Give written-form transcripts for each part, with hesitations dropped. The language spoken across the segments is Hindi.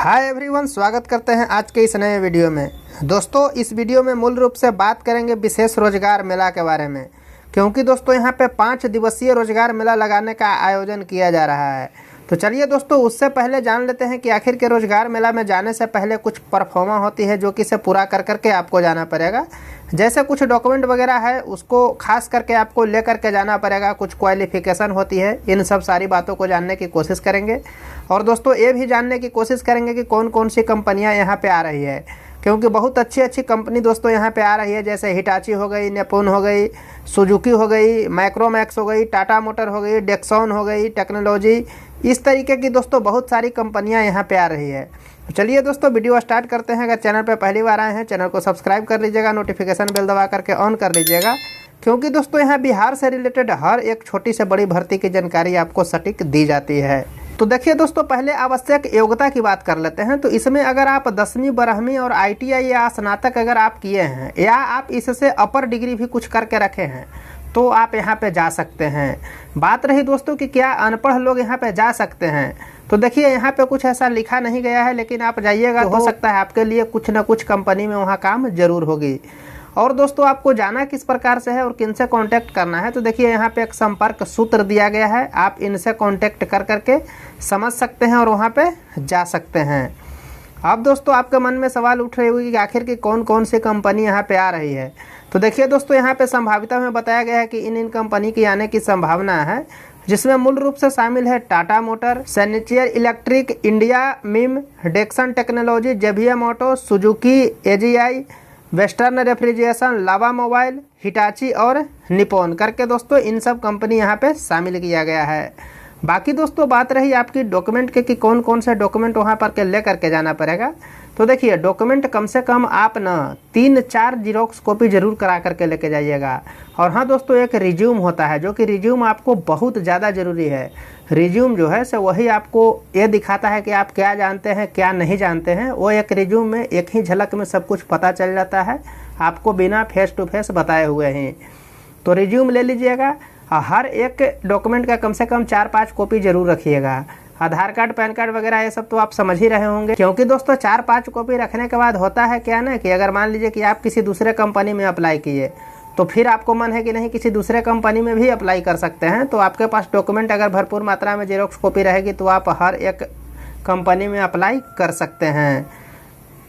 हाय एवरीवन, स्वागत करते हैं आज के इस नए वीडियो में। दोस्तों, इस वीडियो में मूल रूप से बात करेंगे विशेष रोजगार मेला के बारे में, क्योंकि दोस्तों यहाँ पे 5 दिवसीय रोजगार मेला लगाने का आयोजन किया जा रहा है। तो चलिए दोस्तों, उससे पहले जान लेते हैं कि आखिर के रोजगार मेला में जाने से पहले कुछ परफॉर्मा होती है जो कि इसे पूरा कर करके आपको जाना पड़ेगा। जैसे कुछ डॉक्यूमेंट वगैरह है उसको खास करके आपको ले करके जाना पड़ेगा, कुछ क्वालिफिकेशन होती है, इन सब सारी बातों को जानने की कोशिश करेंगे। और दोस्तों ये भी जानने की कोशिश करेंगे कि कौन कौन सी कंपनियां यहाँ पे आ रही है, क्योंकि बहुत अच्छी अच्छी कंपनी दोस्तों यहाँ पे आ रही है। जैसे हिटाची हो गई, निप्पॉन हो गई, सुजुकी हो गई, माइक्रोमैक्स हो गई, टाटा मोटर हो गई, डेक्सॉन हो गई, टेक्नोलॉजी, इस तरीके की दोस्तों बहुत सारी कंपनियां यहाँ पे आ रही है। चलिए दोस्तों, वीडियो स्टार्ट करते हैं। अगर चैनल पे पहली बार आए हैं, चैनल को सब्सक्राइब कर लीजिएगा, नोटिफिकेशन बेल दबा करके ऑन कर लीजिएगा, क्योंकि दोस्तों यहाँ बिहार से रिलेटेड हर एक छोटी से बड़ी भर्ती की जानकारी आपको सटीक दी जाती है। तो देखिए दोस्तों, पहले आवश्यक योग्यता की बात कर लेते हैं। तो इसमें अगर आप 10वीं 12वीं और ITI या स्नातक अगर आप किए हैं या आप इससे अपर डिग्री भी कुछ करके रखे हैं तो आप यहाँ पे जा सकते हैं। बात रही दोस्तों कि क्या अनपढ़ लोग यहाँ पे जा सकते हैं, तो देखिए यहाँ पे कुछ ऐसा लिखा नहीं गया है, लेकिन आप जाइएगा तो हो सकता है आपके लिए कुछ ना कुछ कंपनी में वहाँ काम जरूर होगी। और दोस्तों, आपको जाना किस प्रकार से है और किनसे कांटेक्ट करना है, तो देखिए यहाँ पे एक संपर्क सूत्र दिया गया है, आप इनसे कांटेक्ट कर करके समझ सकते हैं और वहाँ पे जा सकते हैं। अब दोस्तों, आपके मन में सवाल उठ रही होगी कि आखिर की कौन कौन सी कंपनी यहाँ पे आ रही है। तो देखिए दोस्तों, यहाँ पे संभाविता में बताया गया है कि इन कंपनी की आने की संभावना है, जिसमें मूल रूप से शामिल है टाटा मोटर, सैनिचर इलेक्ट्रिक, इंडिया मिम, Dixon technology, JBM auto, Suzuki, AGI, western refrigeration, Lava mobile, Hitachi और निप्पॉन करके दोस्तों इन सब कंपनी यहाँ पे शामिल किया गया है। बाकी दोस्तों बात रही आपकी डॉक्यूमेंट के कि कौन कौन से डॉक्यूमेंट वहाँ पर के ले करके जाना पड़ेगा। तो देखिए, डॉक्यूमेंट कम से कम आप न 3-4 जीरोक्स कॉपी जरूर करा करके लेके जाइएगा। और हाँ दोस्तों, एक रिज्यूम होता है, जो कि रिज्यूम आपको बहुत ज़्यादा ज़रूरी है। रिज्यूम जो है सो वही आपको ये दिखाता है कि आप क्या जानते हैं क्या नहीं जानते हैं। वो एक रिज्यूम में एक ही झलक में सब कुछ पता चल जाता है, आपको बिना फेस टू फेस बताए हुए ही। तो रिज्यूम ले लीजिएगा। हर एक डॉक्यूमेंट का कम से कम 4-5 कॉपी जरूर रखिएगा। आधार कार्ड, पैन कार्ड वगैरह ये सब तो आप समझ ही रहे होंगे, क्योंकि दोस्तों 4-5 कॉपी रखने के बाद होता है क्या ना कि अगर मान लीजिए कि आप किसी दूसरे कंपनी में अप्लाई किए, तो फिर आपको मन है कि नहीं किसी दूसरे कंपनी में भी अप्लाई कर सकते हैं। तो आपके पास डॉक्यूमेंट अगर भरपूर मात्रा में जेरोक्स कॉपी रहेगी तो आप हर एक कंपनी में अप्लाई कर सकते हैं।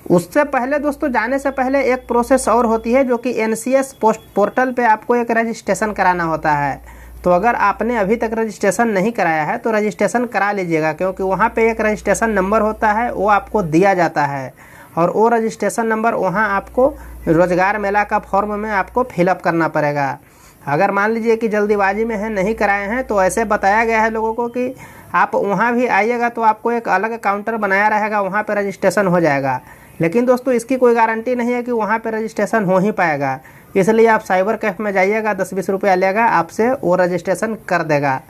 उससे पहले दोस्तों, जाने से पहले एक प्रोसेस और होती है, जो कि NCS पोर्टल पे आपको एक रजिस्ट्रेशन कराना होता है। तो अगर आपने अभी तक रजिस्ट्रेशन नहीं कराया है तो रजिस्ट्रेशन करा लीजिएगा, क्योंकि वहाँ पे एक रजिस्ट्रेशन नंबर होता है, वो आपको दिया जाता है। और वो रजिस्ट्रेशन नंबर वहाँ आपको रोजगार मेला का फॉर्म में आपको फिलअप करना पड़ेगा। अगर मान लीजिए कि जल्दीबाजी में है, नहीं कराए हैं, तो ऐसे बताया गया है लोगों को कि आप वहाँ भी आइएगा तो आपको एक अलग काउंटर बनाया रहेगा, वहाँ पर रजिस्ट्रेशन हो जाएगा। लेकिन दोस्तों, इसकी कोई गारंटी नहीं है कि वहाँ पे रजिस्ट्रेशन हो ही पाएगा, इसलिए आप साइबर कैफ़े में जाइएगा, 10-20 रुपया लेगा, आपसे वो रजिस्ट्रेशन कर देगा।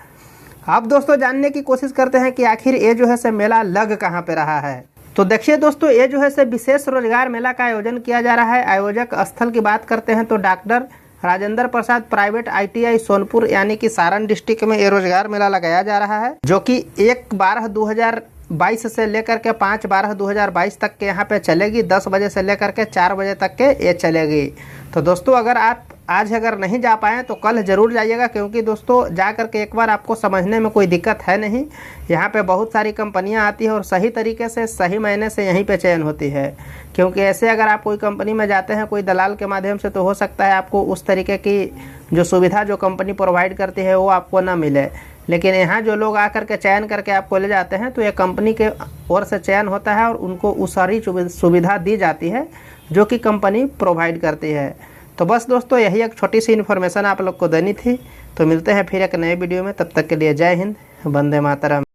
अब दोस्तों जानने की कोशिश करते हैं कि आखिर ये जो है से मेला लग कहाँ पे रहा है। तो देखिए दोस्तों, ये जो है से विशेष रोजगार मेला का आयोजन किया जा रहा है। आयोजक स्थल की बात करते हैं तो doctor Rajendra Prasad private ITI Sonpur यानी कि सारण डिस्ट्रिक्ट में ये रोजगार मेला लगाया जा रहा है, जो कि 1/12/2022 से लेकर के 5/12/2022 तक के यहाँ पे चलेगी। 10 बजे से लेकर के 4 बजे तक के ये चलेगी। तो दोस्तों, अगर आप आज अगर नहीं जा पाएँ तो कल ज़रूर जाइएगा, क्योंकि दोस्तों जा करके एक बार आपको समझने में कोई दिक्कत है नहीं। यहाँ पे बहुत सारी कंपनियाँ आती है और सही तरीके से सही महीने से यहीं पे चयन होती है। क्योंकि ऐसे अगर आप कोई कंपनी में जाते हैं कोई दलाल के माध्यम से, तो हो सकता है आपको उस तरीके की जो सुविधा जो कंपनी प्रोवाइड करती है वो आपको ना मिले। लेकिन यहाँ जो लोग आकर के चयन करके आपको ले जाते हैं, तो ये कंपनी के ओर से चयन होता है और उनको उस सारी सुविधा दी जाती है जो कि कंपनी प्रोवाइड करती है। तो बस दोस्तों, यही एक छोटी सी इन्फॉर्मेशन आप लोग को देनी थी। तो मिलते हैं फिर एक नए वीडियो में, तब तक के लिए जय हिंद, वंदे मातरम।